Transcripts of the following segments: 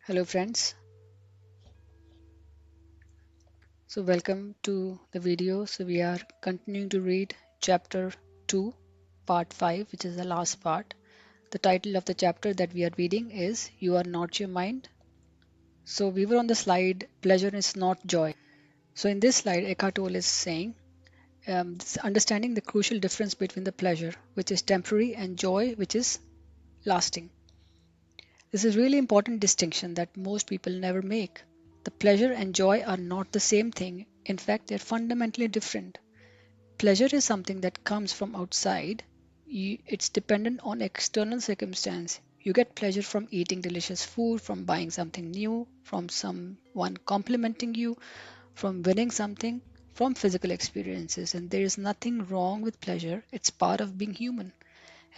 Hello friends, so welcome to the video. So we are continuing to read chapter 2 part 5, which is the last part. The title of the chapter that we are reading is You Are Not Your Mind. So we were on the slide pleasure is not joy. So in this slide Eckhart Tolle is saying understanding the crucial difference between the pleasure which is temporary and joy which is lasting. This is really important distinction that most people never make. The pleasure and joy are not the same thing. In fact, they're fundamentally different. Pleasure is something that comes from outside. It's dependent on external circumstance. You get pleasure from eating delicious food, from buying something new, from someone complimenting you, from winning something, from physical experiences. And there is nothing wrong with pleasure. It's part of being human.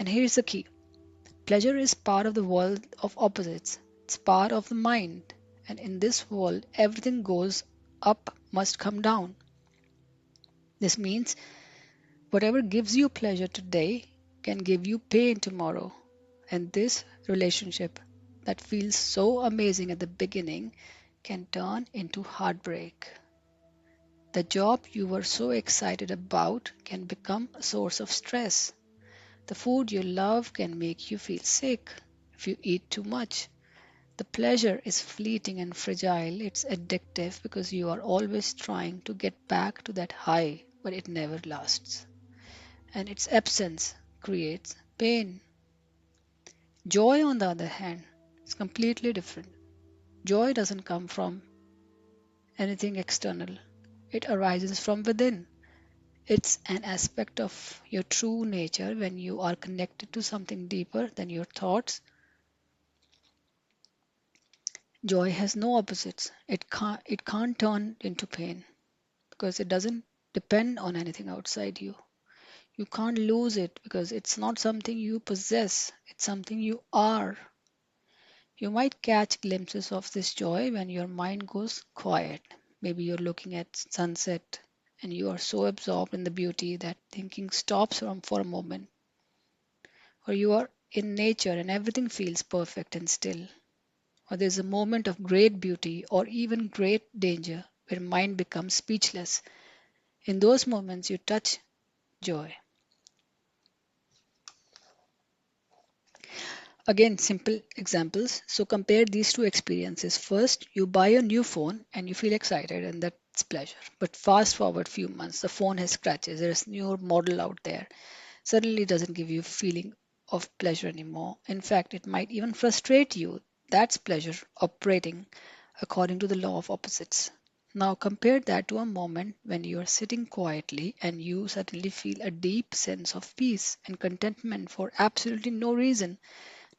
And here's the key. Pleasure is part of the world of opposites. It's part of the mind. And in this world, everything goes up must come down. This means whatever gives you pleasure today can give you pain tomorrow. And this relationship that feels so amazing at the beginning can turn into heartbreak. The job you were so excited about can become a source of stress. The food you love can make you feel sick if you eat too much. The pleasure is fleeting and fragile. It's addictive because you are always trying to get back to that high, but it never lasts. And its absence creates pain. Joy, on the other hand, is completely different. Joy doesn't come from anything external, it arises from within. It's an aspect of your true nature when you are connected to something deeper than your thoughts. Joy has no opposites. It can't turn into pain because it doesn't depend on anything outside you. You can't lose it because it's not something you possess, it's something you are. You might catch glimpses of this joy when your mind goes quiet. Maybe you're looking at sunset and you are so absorbed in the beauty that thinking stops for a moment. Or you are in nature and everything feels perfect and still. Or there's a moment of great beauty or even great danger where mind becomes speechless. In those moments, you touch joy. Again, simple examples. So compare these two experiences. First, you buy a new phone and you feel excited, and that's pleasure. But fast forward few months, the phone has scratches. There's new model out there. Suddenly, it doesn't give you feeling of pleasure anymore. In fact, it might even frustrate you. That's pleasure operating according to the law of opposites. Now compare that to a moment when you are sitting quietly and you suddenly feel a deep sense of peace and contentment for absolutely no reason.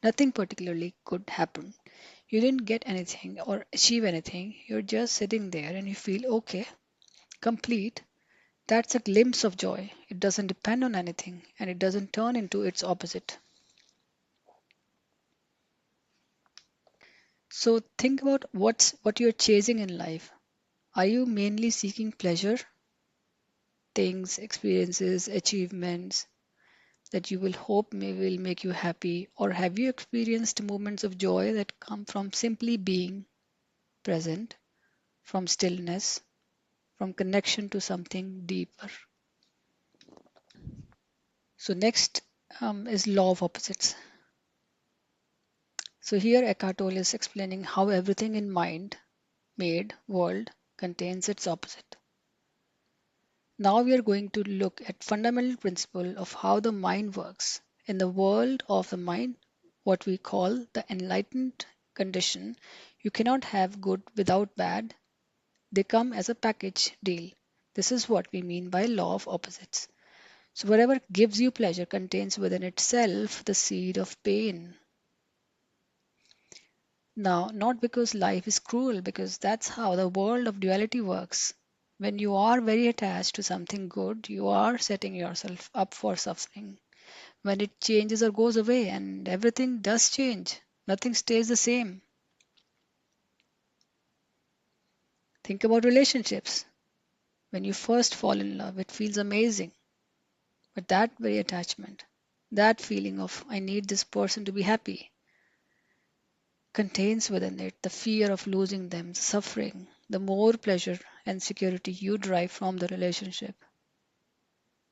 Nothing particularly good happened. You didn't get anything or achieve anything. You're just sitting there and you feel okay, complete. That's a glimpse of joy. It doesn't depend on anything and it doesn't turn into its opposite. So think about what you're chasing in life. Are you mainly seeking pleasure, things, experiences, achievements that you will hope will make you happy, or have you experienced moments of joy that come from simply being present, from stillness, from connection to something deeper? So next is law of opposites. So here Eckhart Tolle is explaining how everything in mind made world contains its opposite. Now we are going to look at fundamental principle of how the mind works. In the world of the mind, what we call the enlightened condition, you cannot have good without bad. They come as a package deal. This is what we mean by law of opposites. So whatever gives you pleasure contains within itself the seed of pain. Now, not because life is cruel, because that's how the world of duality works. When you are very attached to something good, you are setting yourself up for suffering. When it changes or goes away, and everything does change, nothing stays the same. Think about relationships. When you first fall in love, it feels amazing. But that very attachment, that feeling of, I need this person to be happy, contains within it the fear of losing them, suffering, the more pleasure and security you derive from the relationship,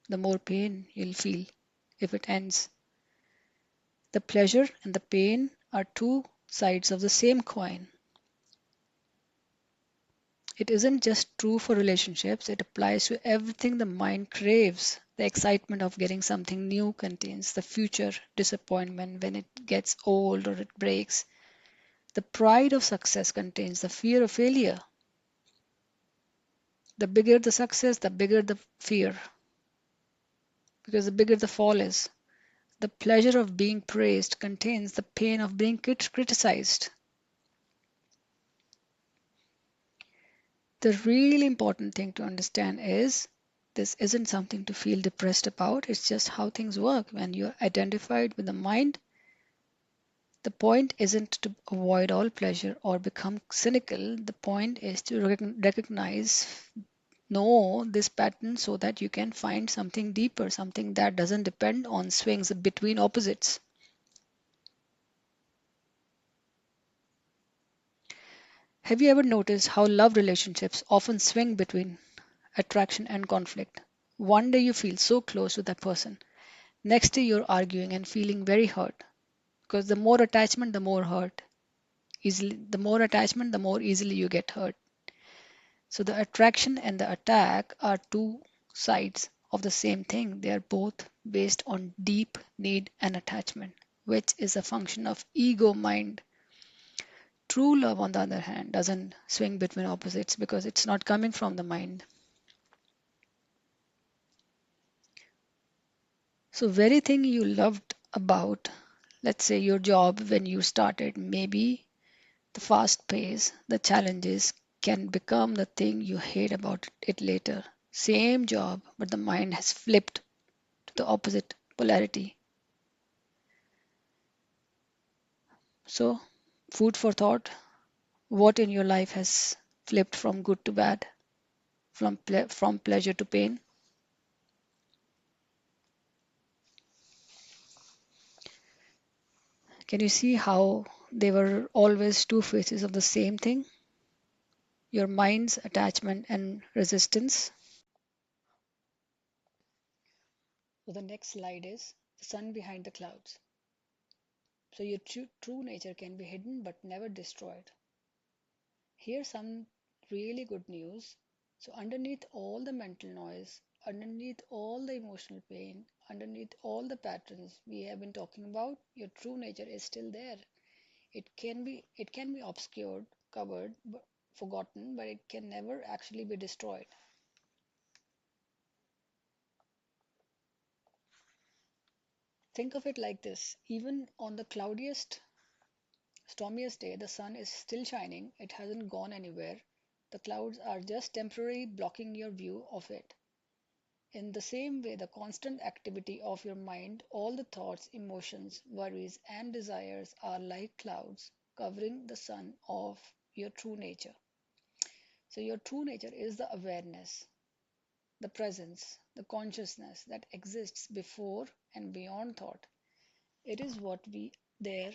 the more pain you'll feel if it ends. The pleasure and the pain are two sides of the same coin. It isn't just true for relationships, it applies to everything the mind craves. The excitement of getting something new contains the future disappointment when it gets old or it breaks. The pride of success contains the fear of failure. The bigger the success, the bigger the fear, because the bigger the fall is. The pleasure of being praised contains the pain of being criticized. The really important thing to understand is this isn't something to feel depressed about, it's just how things work. When you're identified with the mind, the point isn't to avoid all pleasure or become cynical. The point is to recognize, know this pattern so that you can find something deeper, something that doesn't depend on swings between opposites. Have you ever noticed how love relationships often swing between attraction and conflict? One day you feel so close to that person. Next day you're arguing and feeling very hurt. Because the more attachment, the more hurt. The more attachment, the more easily you get hurt. So the attraction and the attack are two sides of the same thing. They are both based on deep need and attachment, which is a function of ego mind. True love, on the other hand, doesn't swing between opposites because it's not coming from the mind. So, very thing you loved about, let's say your job when you started, maybe the fast pace, the challenges can become the thing you hate about it later. Same job, but the mind has flipped to the opposite polarity. So, food for thought. What in your life has flipped from good to bad, from pleasure to pain? Can you see how they were always two faces of the same thing? Your mind's attachment and resistance. So the next slide is the sun behind the clouds. So your true nature can be hidden but never destroyed. Here's some really good news. So underneath all the mental noise, underneath all the emotional pain, underneath all the patterns we have been talking about, your true nature is still there. It can be obscured, covered, but forgotten, but it can never actually be destroyed. Think of it like this. Even on the cloudiest, stormiest day, the sun is still shining. It hasn't gone anywhere. The clouds are just temporarily blocking your view of it. In the same way, the constant activity of your mind, all the thoughts, emotions, worries, and desires are like clouds covering the sun of your true nature. So, your true nature is the awareness, the presence, the consciousness that exists before and beyond thought. It is there,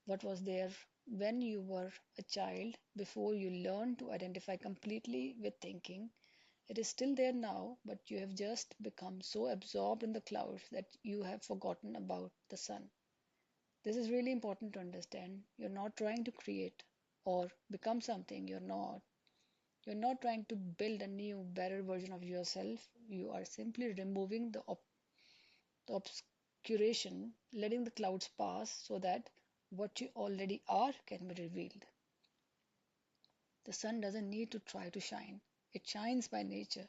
what was there when you were a child before you learned to identify completely with thinking. It is still there now, but you have just become so absorbed in the clouds that you have forgotten about the sun. This is really important to understand. You're not trying to create or become something you're not. You're not trying to build a new, better version of yourself. You are simply removing the obscuration, letting the clouds pass so that what you already are can be revealed. The sun doesn't need to try to shine, it shines by nature.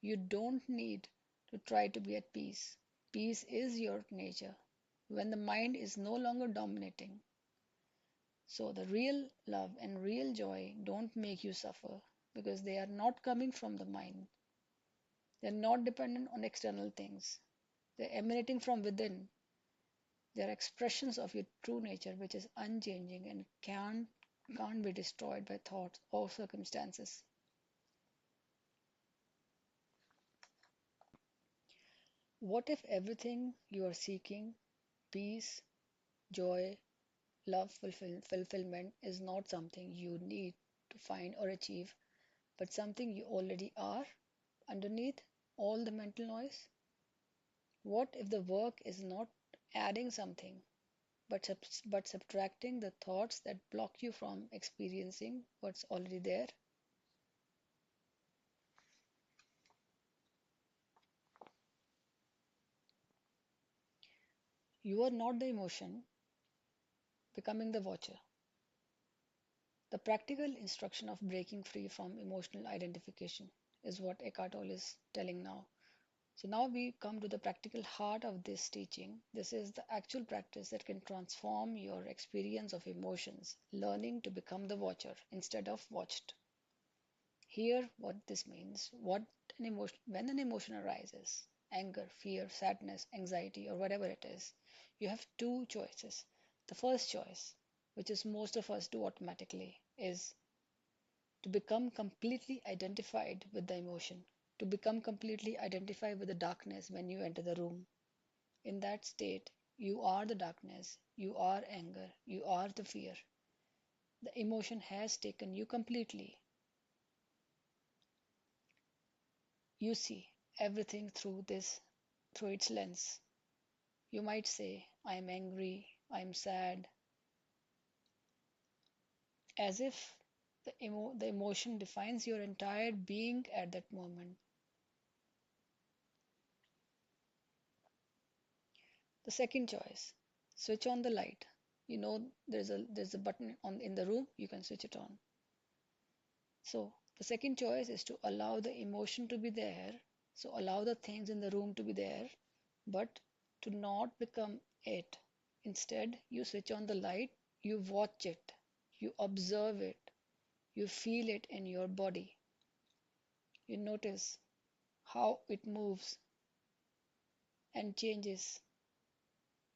You don't need to try to be at peace. Peace is your nature when the mind is no longer dominating. So, the real love and real joy don't make you suffer because they are not coming from the mind. They're not dependent on external things. They're emanating from within. They're expressions of your true nature, which is unchanging and can't be destroyed by thoughts or circumstances. What if everything you are seeking, peace, joy, Fulfillment is not something you need to find or achieve, but something you already are underneath all the mental noise. What if the work is not adding something, but subtracting the thoughts that block you from experiencing what's already there? You are not the emotion becoming the watcher. The practical instruction of breaking free from emotional identification is what Eckhart Tolle is telling now. So now we come to the practical heart of this teaching. This is the actual practice that can transform your experience of emotions, learning to become the watcher instead of watched. Here, what this means, when an emotion arises, anger, fear, sadness, anxiety, or whatever it is, you have two choices. The first choice, which is most of us do automatically, is to become completely identified with the emotion, to become completely identified with the darkness when you enter the room. In that state, you are the darkness, you are anger, you are the fear. The emotion has taken you completely. You see everything through its lens. You might say, I am angry, I am sad, as if the emotion defines your entire being at that moment. The second choice, switch on the light. You know there's a button on in the room, you can switch it on. So the second choice is to allow the emotion to be there. So allow the things in the room to be there, but to not become it. Instead, you switch on the light, you watch it, you observe it, you feel it in your body. You notice how it moves and changes,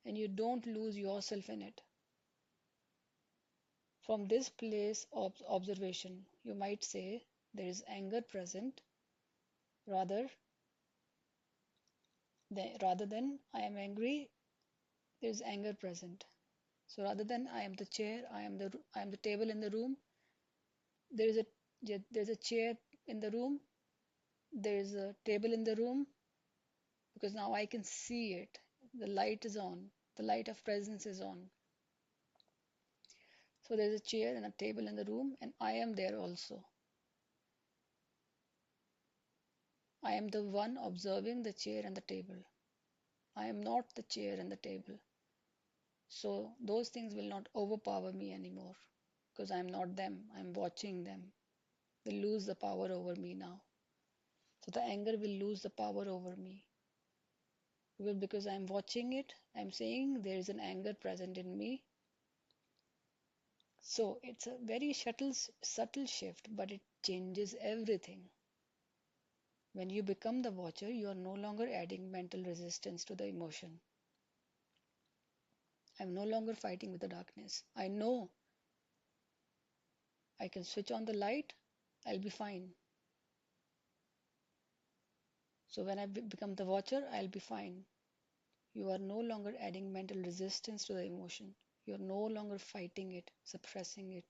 and you don't lose yourself in it. From this place of observation, you might say there is anger present rather rather than I am angry, there is anger present. So rather than I am the chair, I am the table in the room, there is a there's a chair in the room, there is a table in the room, because now I can see it. The light is on, the light of presence is on. So there's a chair and a table in the room, and I am there also. I am the one observing the chair and the table. I am not the chair and the table. So those things will not overpower me anymore because I'm not them. I'm watching them. They lose the power over me now. So the anger will lose the power over me. Well, because I'm watching it, I'm saying there is an anger present in me. So it's a very subtle shift, but it changes everything. When you become the watcher, you are no longer adding mental resistance to the emotion. I'm no longer fighting with the darkness. I know I can switch on the light, I'll be fine. So when I become the watcher, I'll be fine. You are no longer adding mental resistance to the emotion. You're no longer fighting it, suppressing it,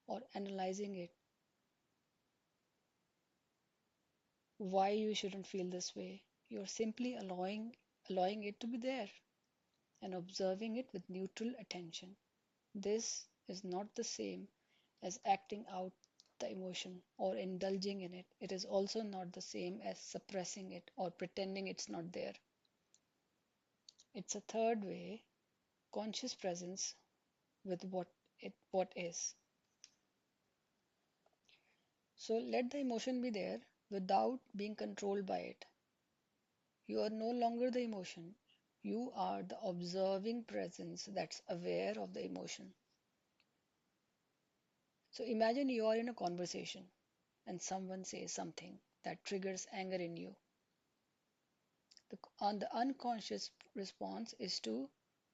or analyzing it. Why you shouldn't feel this way. You're simply allowing it to be there and observing it with neutral attention. This is not the same as acting out the emotion or indulging in it. It is also not the same as suppressing it or pretending it's not there. It's a third way, conscious presence with what is. So let the emotion be there without being controlled by it. You are no longer the emotion. You are the observing presence that's aware of the emotion. So imagine you are in a conversation and someone says something that triggers anger in you. The unconscious response is to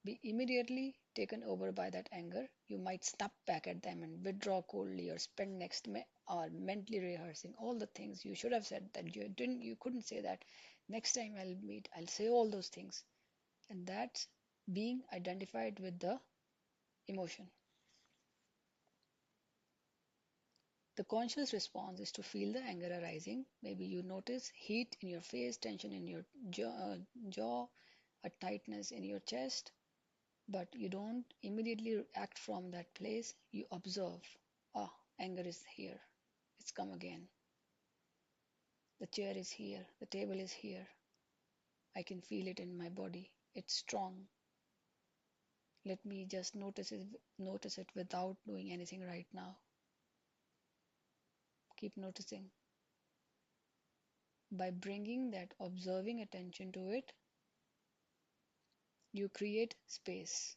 be immediately taken over by that anger. You might snap back at them and withdraw coldly or spend next hour mentally rehearsing all the things you should have said that you couldn't say that. Next time I'll say all those things. And that's being identified with the emotion. The conscious response is to feel the anger arising. Maybe you notice heat in your face, tension in your jaw, a tightness in your chest, but you don't immediately act from that place. You observe, ah, anger is here, it's come again. The chair is here, the table is here. I can feel it in my body. It's strong. Let me just notice it without doing anything right now. Keep noticing. By bringing that observing attention to it, you create space.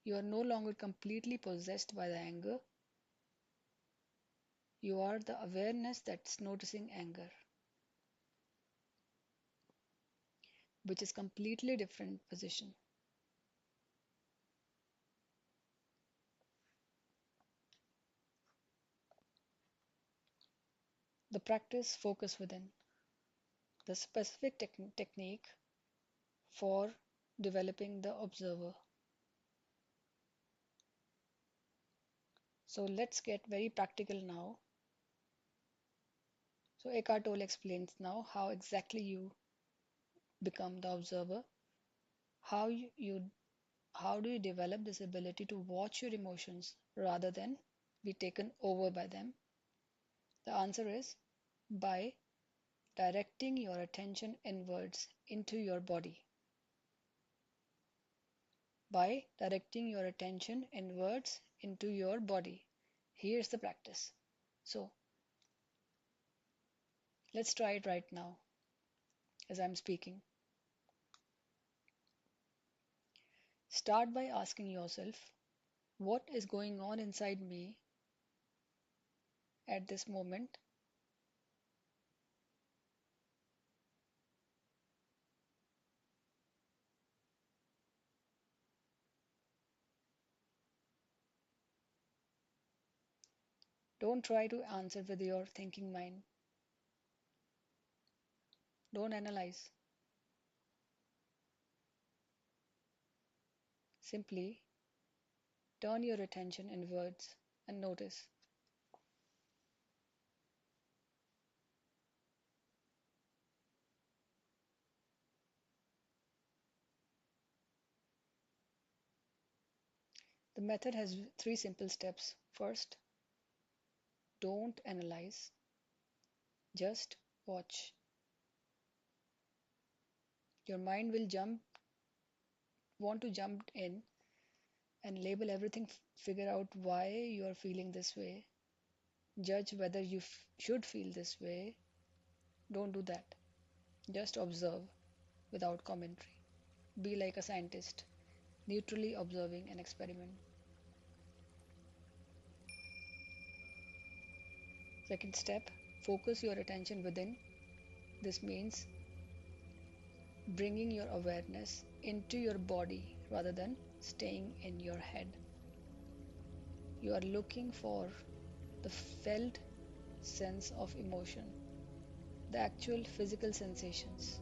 You are no longer completely possessed by the anger. You are the awareness that's noticing anger, which is completely different position. The practice focus within. The specific technique for developing the observer. So let's get very practical now. So Eckhart Tolle explains now how exactly you become the observer. How how do you develop this ability to watch your emotions rather than be taken over by them? The answer is by directing your attention inwards into your body. By directing your attention inwards into your body. Here's the practice. So let's try it right now as I'm speaking. Start by asking yourself, what is going on inside me at this moment? Don't try to answer with your thinking mind. Don't analyze. Simply turn your attention inwards and notice. The method has 3 simple steps. First, don't analyze, just watch. Your mind will want to jump in and label everything, figure out why you are feeling this way, judge whether you should feel this way. Don't do that. Just observe without commentary. Be like a scientist, neutrally observing an experiment. Second step, focus your attention within. This means bringing your awareness into your body rather than staying in your head. You are looking for the felt sense of emotion, the actual physical sensations.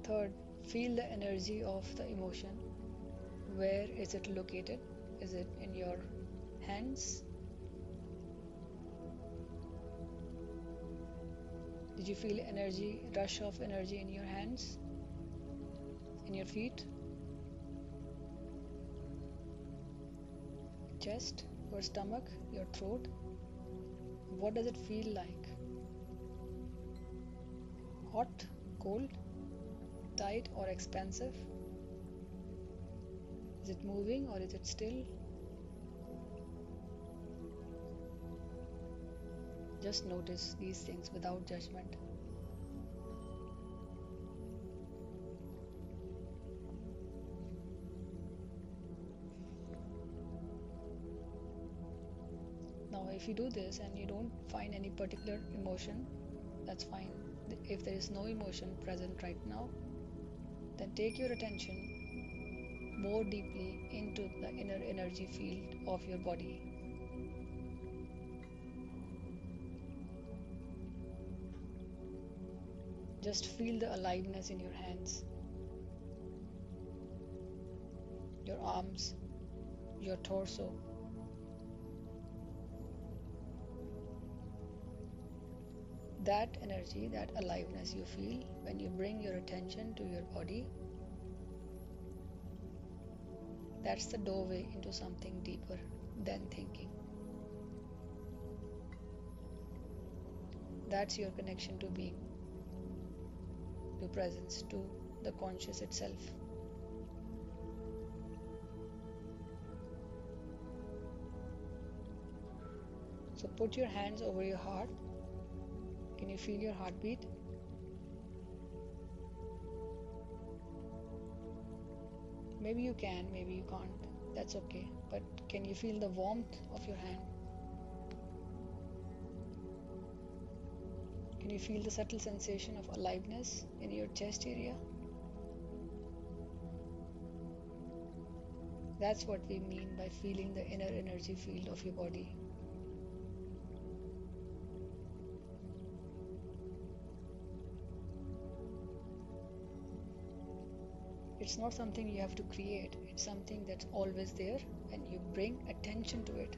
Third, feel the energy of the emotion. Where is it located? Is it in your hands? Did you feel energy, rush of energy in your hands? In your feet? Chest? Your stomach? Your throat? What does it feel like? Hot? Cold? Tight or expansive? Is it moving or is it still? Just notice these things without judgment. Now, if you do this and you don't find any particular emotion, that's fine. If there is no emotion present right now, Then take your attention more deeply into the inner energy field of your body. Just feel the aliveness in your hands, your arms, your torso. That energy, that aliveness you feel when you bring your attention to your body, that's the doorway into something deeper than thinking. That's your connection to being, to presence, to the conscious itself. So put your hands over your heart. Can you feel your heartbeat? Maybe you can, maybe you can't. That's okay. But can you feel the warmth of your hand? Can you feel the subtle sensation of aliveness in your chest area? That's what we mean by feeling the inner energy field of your body. It's not something you have to create, it's something that's always there and you bring attention to it.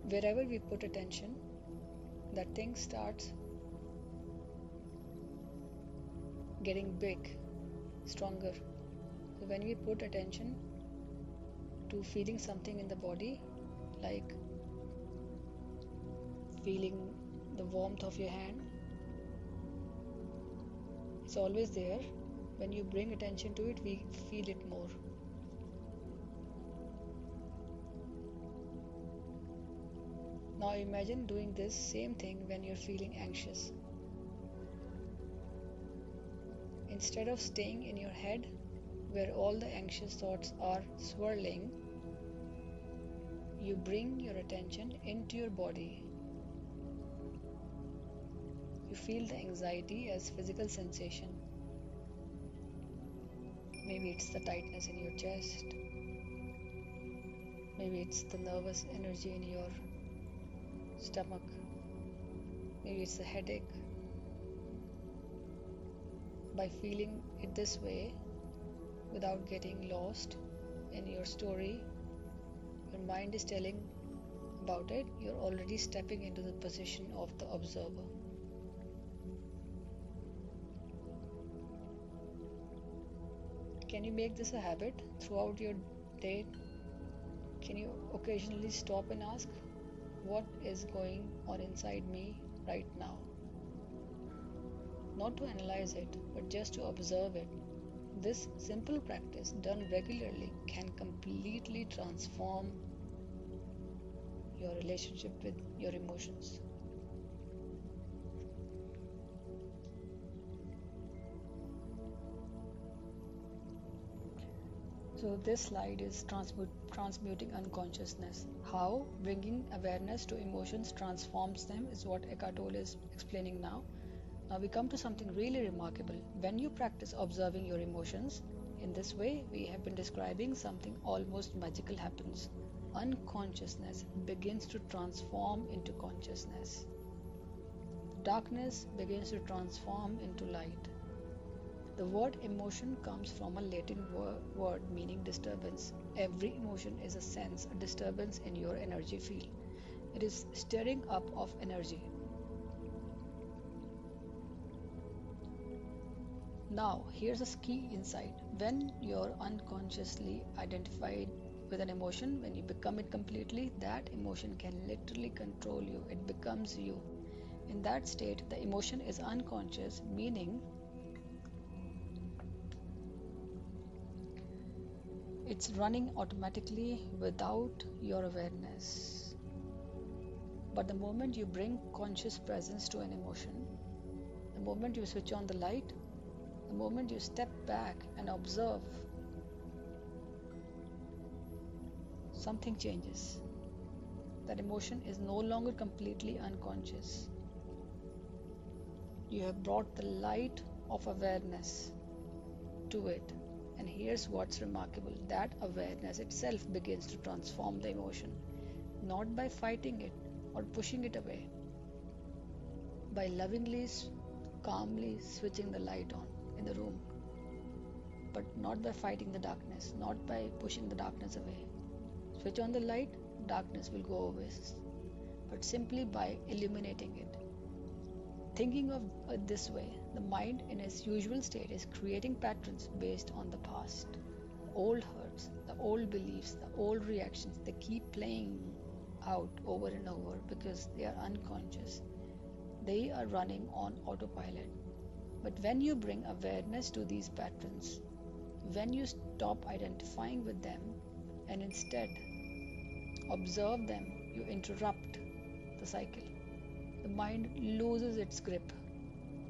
Wherever we put attention, that thing starts getting big, stronger. So when we put attention to feeling something in the body, like feeling the warmth of your hand, it's always there. When you bring attention to it, we feel it more. Now imagine doing this same thing when you're feeling anxious. Instead of staying in your head where all the anxious thoughts are swirling, you bring your attention into your body. You feel the anxiety as physical sensation. Maybe it's the tightness in your chest. Maybe it's the nervous energy in your stomach. Maybe it's a headache. By feeling it this way, without getting lost in your story, your mind is telling about it, you're already stepping into the position of the observer. Can you make this a habit throughout your day? Can you occasionally stop and ask, what is going on inside me right now? Not to analyze it, but just to observe it. This simple practice done regularly can completely transform your relationship with your emotions. So this slide is transmuting unconsciousness. How bringing awareness to emotions transforms them is what Eckhart Tolle is explaining now. Now we come to something really remarkable. When you practice observing your emotions in this way, we have been describing something almost magical happens. Unconsciousness begins to transform into consciousness. Darkness begins to transform into light. The word emotion comes from a Latin word meaning disturbance. Every emotion is a sense, a disturbance in your energy field. It is stirring up of energy. Now, here's a key insight. When you're unconsciously identified with an emotion, when you become it completely, that emotion can literally control you. It becomes you. In that state, the emotion is unconscious, meaning it's running automatically without your awareness. But the moment you bring conscious presence to an emotion, the moment you switch on the light, the moment you step back and observe, something changes. That emotion is no longer completely unconscious. You have brought the light of awareness to it. And here's what's remarkable, that awareness itself begins to transform the emotion, not by fighting it or pushing it away, by lovingly, calmly switching the light on in the room, but not by fighting the darkness, not by pushing the darkness away. Switch on the light, darkness will go away, but simply by illuminating it. Thinking of it this way, the mind in its usual state is creating patterns based on the past. The old hurts, the old beliefs, the old reactions, they keep playing out over and over because they are unconscious. They are running on autopilot. But when you bring awareness to these patterns, when you stop identifying with them and instead observe them, you interrupt the cycle. The mind loses its grip,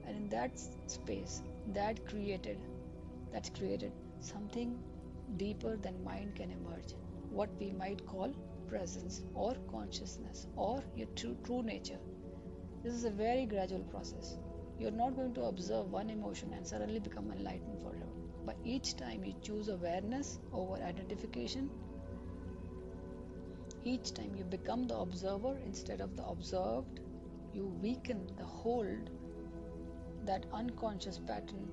and in that space, that's created something deeper than mind can emerge, what we might call presence or consciousness or your true nature. This is a very gradual process. You're not going to observe one emotion and suddenly become enlightened forever. But each time you choose awareness over identification, each time you become the observer instead of the observed, you weaken the hold that unconscious pattern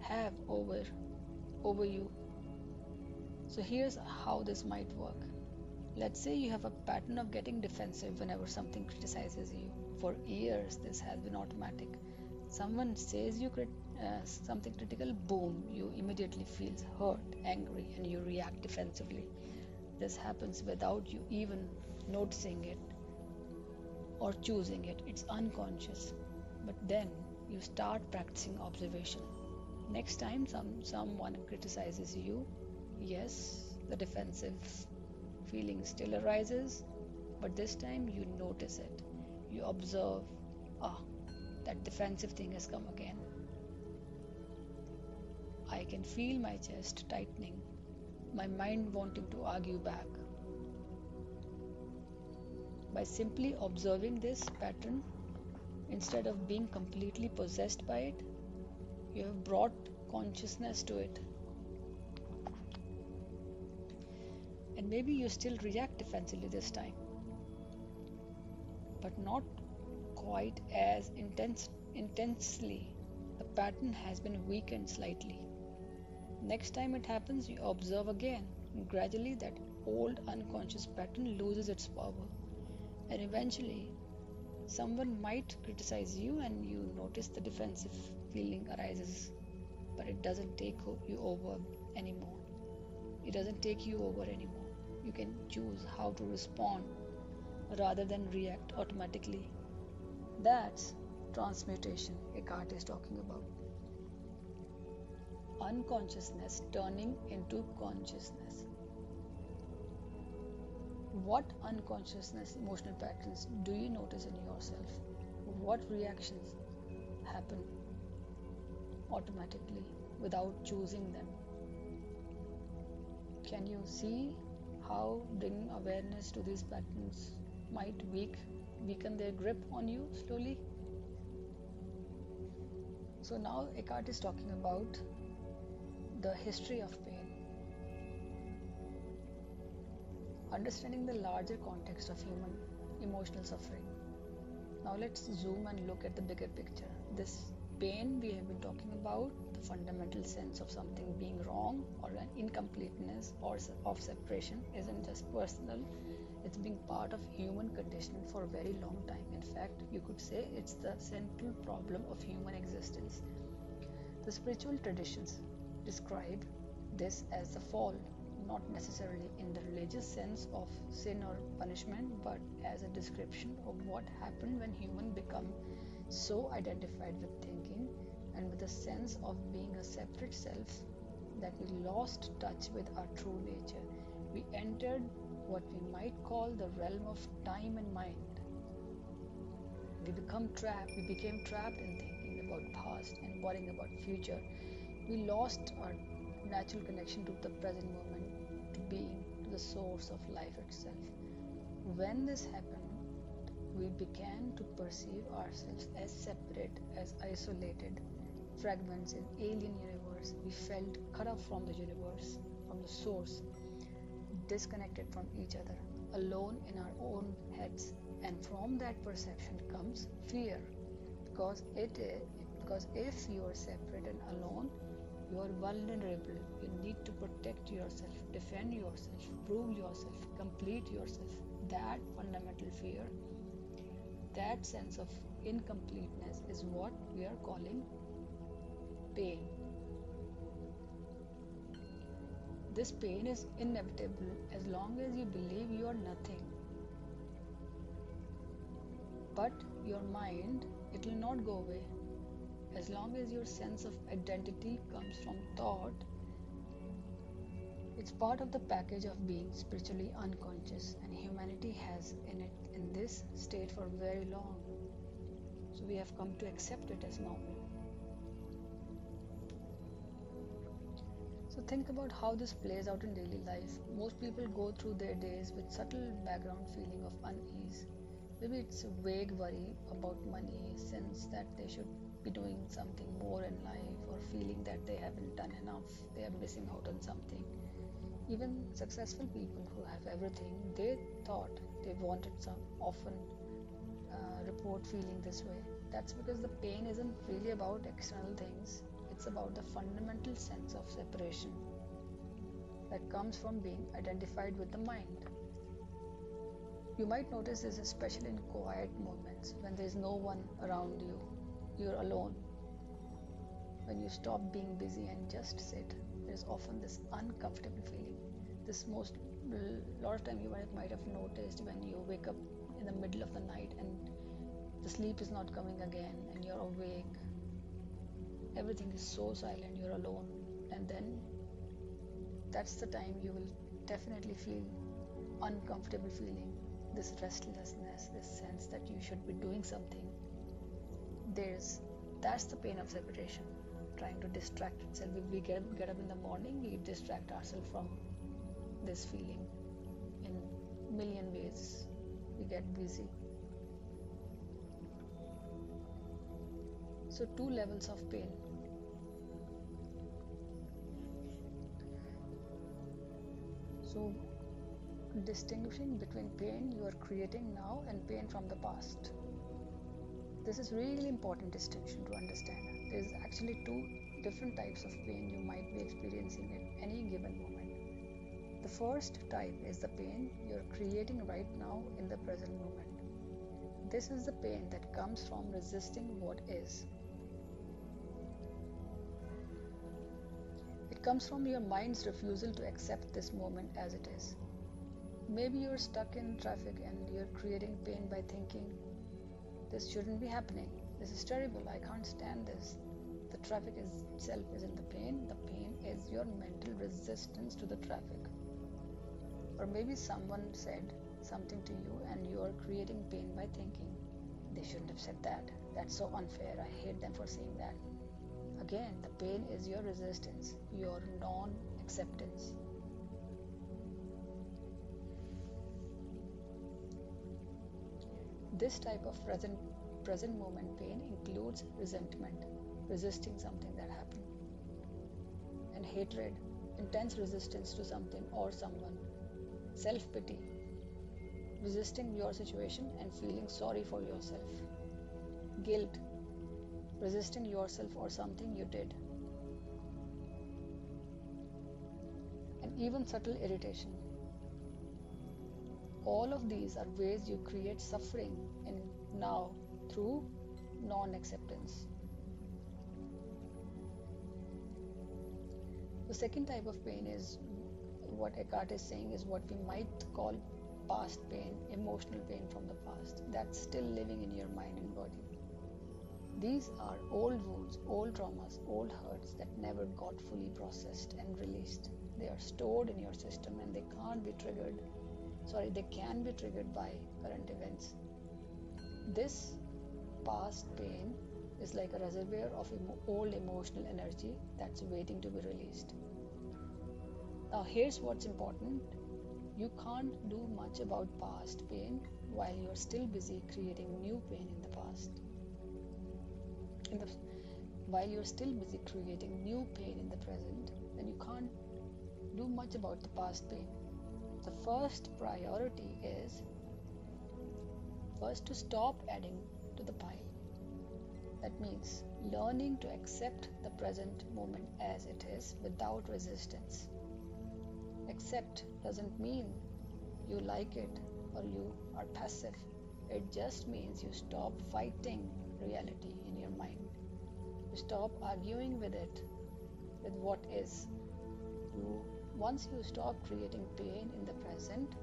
have over you. So here's how this might work. Let's say you have a pattern of getting defensive whenever something criticizes you. For years, this has been automatic. Someone says something critical, boom, you immediately feel hurt, angry, and you react defensively. This happens without you even noticing it or choosing it. It's unconscious. But then you start practicing observation. Next time someone criticizes you, yes, the defensive feeling still arises, but this time you notice it. You observe, that defensive thing has come again. I can feel my chest tightening, my mind wanting to argue back. By simply observing this pattern, instead of being completely possessed by it, you have brought consciousness to it. And maybe you still react defensively this time, but not quite as intensely. The pattern has been weakened slightly. Next time it happens, you observe again, and gradually that old unconscious pattern loses its power. And eventually, someone might criticize you and you notice the defensive feeling arises, but it doesn't take you over anymore. It doesn't take you over anymore. You can choose how to respond rather than react automatically. That's transmutation Eckhart is talking about. Unconsciousness turning into consciousness. What unconsciousness emotional patterns do you notice in yourself? What reactions happen automatically without choosing them? Can you see how bringing awareness to these patterns might weaken their grip on you slowly? So now Eckhart is talking about the history of pain. Understanding the larger context of human emotional suffering. Now let's zoom and look at the bigger picture. This pain we have been talking about, the fundamental sense of something being wrong or an incompleteness or of separation, isn't just personal. It's been part of human conditioning for a very long time. In fact, you could say it's the central problem of human existence. The spiritual traditions describe this as the fall, not necessarily in the religious sense of sin or punishment, but as a description of what happened when humans become so identified with thinking and with a sense of being a separate self that we lost touch with our true nature. We entered what we might call the realm of time and mind. We became trapped in thinking about past and worrying about future. We lost our natural connection to the present moment, to being to the source of life itself. When this happened, we began to perceive ourselves as separate, as isolated fragments in alien universe. We felt cut off from the universe, from the source, disconnected from each other, alone in our own heads. And from that perception comes fear, because if you are separate and alone, you are vulnerable. You need to protect yourself, defend yourself, prove yourself, complete yourself. That fundamental fear, that sense of incompleteness, is what we are calling pain. This pain is inevitable as long as you believe you are nothing. But your mind, it will not go away. As long as your sense of identity comes from thought, it's part of the package of being spiritually unconscious, and humanity has in this state for very long. So we have come to accept it as normal. So think about how this plays out in daily life. Most people go through their days with subtle background feeling of unease. Maybe it's a vague worry about money, sense that they should be doing something more in life, or feeling that they haven't done enough, they are missing out on something. Even successful people who have everything they thought they wanted some often report feeling this way. That's because the pain isn't really about external things, it's about the fundamental sense of separation that comes from being identified with the mind. You might notice this especially in quiet moments when there is no one around you, you're alone. When you stop being busy and just sit, there's often this uncomfortable feeling. Lot of time you might have noticed when you wake up in the middle of the night and the sleep is not coming again and you're awake. Everything is so silent, you're alone, and then that's the time you will definitely feel uncomfortable feeling, this restlessness, this sense that you should be doing something. That's the pain of separation, trying to distract itself. If we get up in the morning, we distract ourselves from this feeling in million ways. We get busy. So 2 levels of pain. So distinguishing between pain you are creating now and pain from the past. This is really important distinction to understand. There is actually 2 different types of pain you might be experiencing at any given moment. The first type is the pain you are creating right now in the present moment. This is the pain that comes from resisting what is. It comes from your mind's refusal to accept this moment as it is. Maybe you're stuck in traffic and you're creating pain by thinking, this shouldn't be happening. This is terrible. I can't stand this. The traffic itself isn't the pain. The pain is your mental resistance to the traffic. Or maybe someone said something to you and you are creating pain by thinking, they shouldn't have said that. That's so unfair. I hate them for saying that. Again, the pain is your resistance, your non-acceptance. This type of present moment pain includes resentment, resisting something that happened, and hatred, intense resistance to something or someone, self-pity, resisting your situation and feeling sorry for yourself, guilt, resisting yourself or something you did, and even subtle irritation. All of these are ways you create suffering in now through non-acceptance. The second type of pain is what Eckhart is saying is what we might call past pain, emotional pain from the past, that's still living in your mind and body. These are old wounds, old traumas, old hurts that never got fully processed and released. They are stored in your system and they can be triggered by current events. This past pain is like a reservoir of old emotional energy that's waiting to be released. Now here's what's important. You can't do much about past pain while you're still busy creating new pain in the past. While you're still busy creating new pain in the present, then you can't do much about the past pain. The first priority is first to stop adding to the pile. That means learning to accept the present moment as it is without resistance. Accept doesn't mean you like it or you are passive. It just means you stop fighting reality in your mind. You stop arguing with it, with what is. Once you stop creating pain in the present,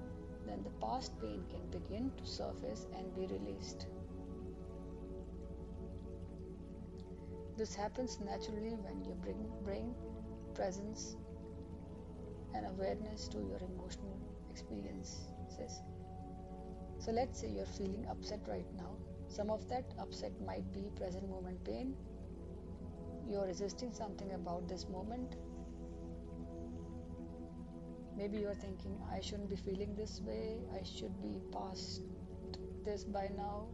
then the past pain can begin to surface and be released. This happens naturally when you bring presence and awareness to your emotional experiences. So let's say you're feeling upset right now. Some of that upset might be present moment pain. You're resisting something about this moment. Maybe you're thinking, I shouldn't be feeling this way. I should be past this by now.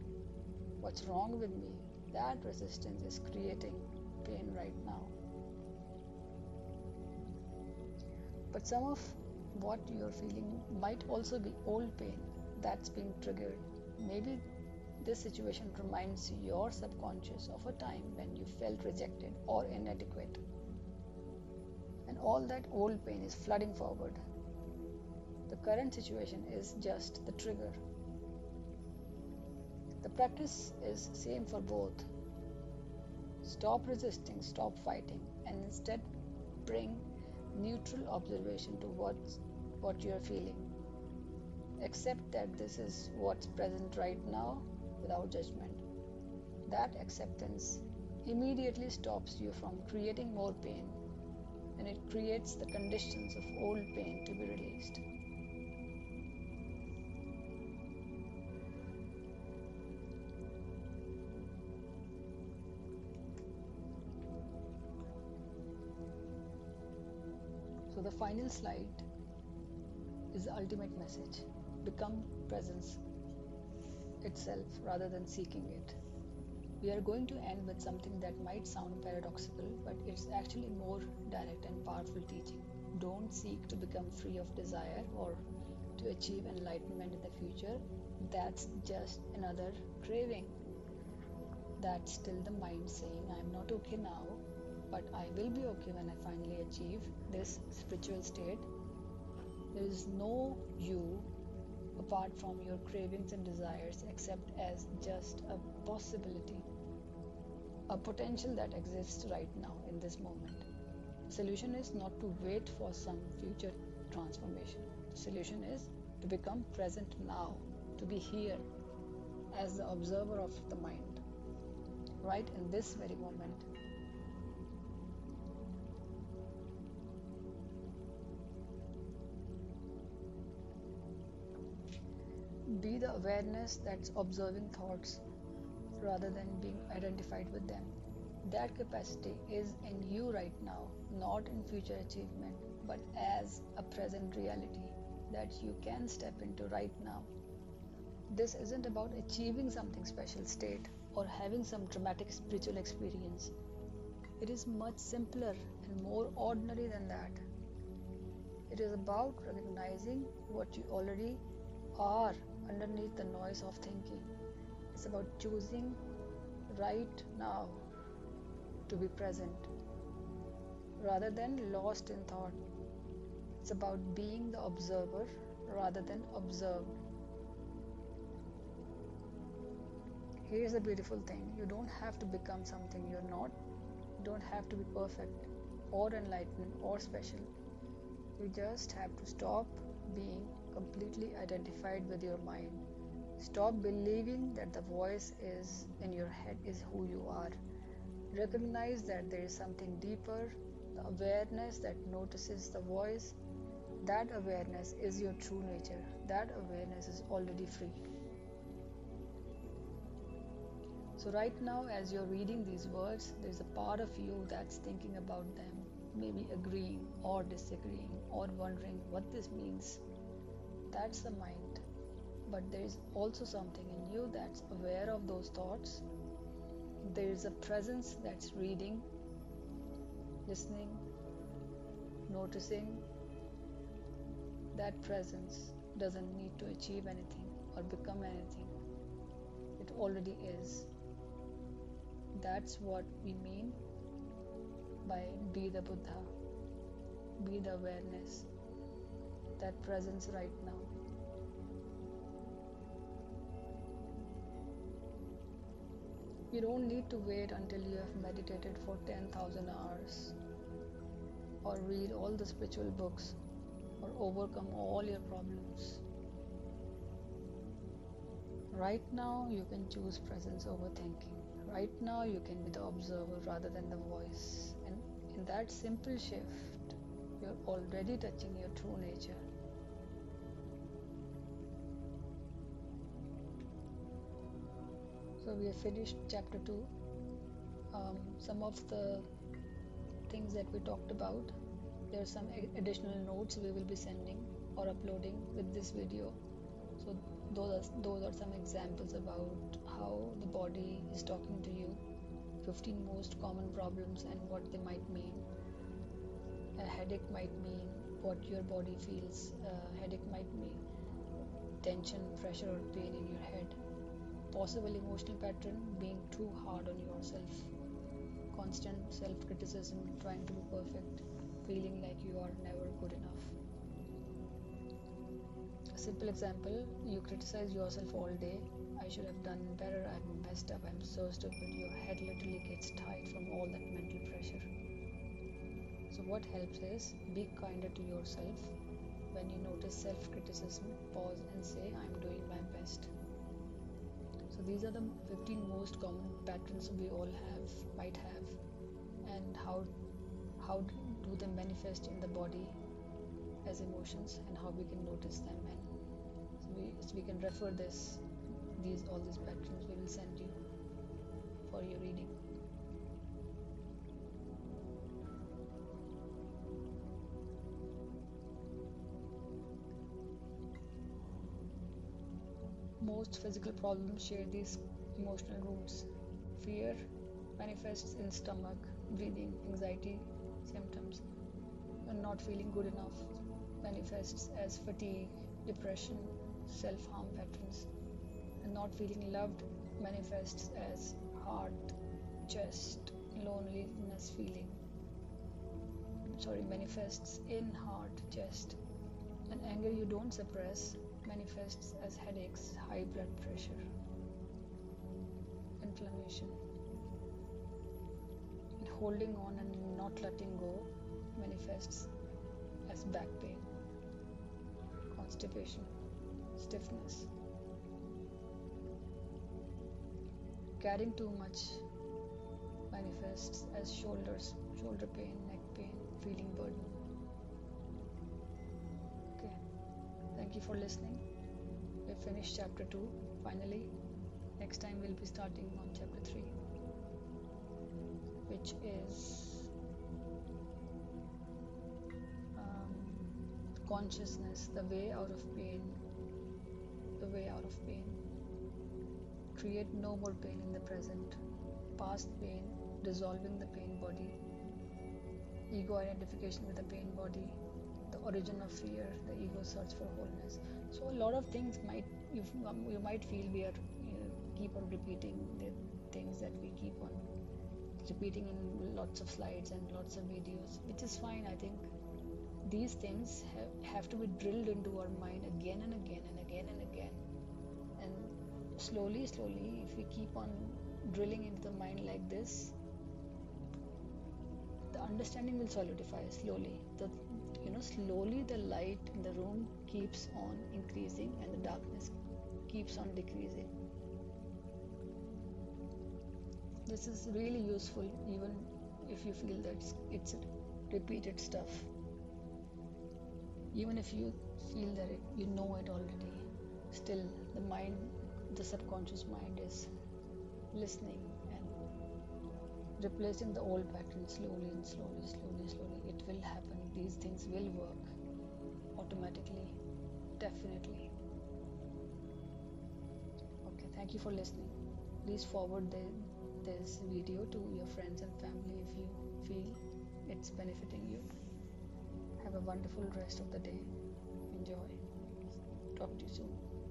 What's wrong with me? That resistance is creating pain right now. But some of what you're feeling might also be old pain that's being triggered. Maybe this situation reminds your subconscious of a time when you felt rejected or inadequate. And all that old pain is flooding forward. The current situation is just the trigger. The practice is same for both. Stop resisting, stop fighting, and instead bring neutral observation to what you're feeling. Accept that this is what's present right now without judgment. That acceptance immediately stops you from creating more pain, and it creates the conditions of old pain to be released. So the final slide is the ultimate message. Become presence itself rather than seeking it. We are going to end with something that might sound paradoxical, but it's actually more direct and powerful teaching. Don't seek to become free of desire or to achieve enlightenment in the future. That's just another craving. That's still the mind saying, I'm not okay now, but I will be okay when I finally achieve this spiritual state. There is no you apart from your cravings and desires except as just a possibility, a potential that exists right now in this moment. The solution is not to wait for some future transformation. The solution is to become present now, to be here as the observer of the mind, right in this very moment. Be the awareness that's observing thoughts rather than being identified with them. That capacity is in you right now, not in future achievement, but as a present reality that you can step into right now. This isn't about achieving something special state or having some dramatic spiritual experience. It is much simpler and more ordinary than that. It is about recognizing what you already are underneath the noise of thinking. It's about choosing right now to be present rather than lost in thought. It's about being the observer rather than observed. Here's the beautiful thing. You don't have to become something you're not. You don't have to be perfect or enlightened or special. You just have to stop being completely identified with your mind. Stop believing that the voice is in your head is who you are. Recognize that there is something deeper, the awareness that notices the voice. That awareness is your true nature. That awareness is already free. So right now, as you're reading these words, there's a part of you that's thinking about them, maybe agreeing or disagreeing or wondering what this means. That's the mind. But there is also something in you that's aware of those thoughts. There is a presence that's reading, listening, noticing. That presence doesn't need to achieve anything or become anything. It already is. That's what we mean by be the Buddha, be the awareness, that presence right now. You don't need to wait until you have meditated for 10,000 hours or read all the spiritual books or overcome all your problems. Right now you can choose presence over thinking. Right now you can be the observer rather than the voice. And in that simple shift, you're already touching your true nature. So we have finished chapter 2. Some of the things that we talked about, there are some additional notes we will be sending or uploading with this video. So those are some examples about how the body is talking to you, 15 most common problems and what they might mean. A headache might mean what your body feels. A headache might mean tension, pressure or pain in your head. Possible emotional pattern, being too hard on yourself, constant self-criticism, trying to be perfect, feeling like you are never good enough. A simple example, you criticize yourself all day. I should have done better, I'm messed up, I'm so stupid. Your head literally gets tight from all that mental pressure. So what helps is be kinder to yourself. When you notice self-criticism, pause and say, I'm doing my best. So these are the 15 most common patterns we all might have, and how do they manifest in the body as emotions, and how we can notice them. And so we can refer all these patterns we will send you for your reading. Most physical problems share these emotional roots. Fear manifests in stomach, breathing, anxiety symptoms, and not feeling good enough manifests as fatigue, depression, self-harm patterns, and not feeling loved manifests as heart, chest, loneliness feeling. Manifests in heart, chest, and anger you don't suppress manifests as headaches, high blood pressure, inflammation. And holding on and not letting go manifests as back pain, constipation, stiffness. Carrying too much manifests as shoulder pain, neck pain, feeling burden. Okay, thank you for listening. We finished chapter 2 finally. Next time we'll be starting on chapter 3, which is consciousness, the way out of pain. The way out of pain. Create no more pain in the present. Past pain, dissolving the pain body. Ego identification with the pain body. The origin of fear, the ego search for wholeness. So a lot of things you might feel we are keep on repeating the things that we keep on repeating in lots of slides and lots of videos, which is fine. I think these things have to be drilled into our mind again and again and again and again. And slowly, if we keep on drilling into the mind like this, the understanding will solidify slowly. Slowly the light in the room keeps on increasing and the darkness keeps on decreasing. This is really useful even if you feel that it's repeated stuff. Even if you feel that you know it already, still the subconscious mind is listening and replacing the old pattern slowly. It will happen. These things will work automatically. Definitely. Okay, thank you for listening. Please forward this video to your friends and family if you feel it's benefiting you. Have a wonderful rest of the day. Enjoy. Talk to you soon.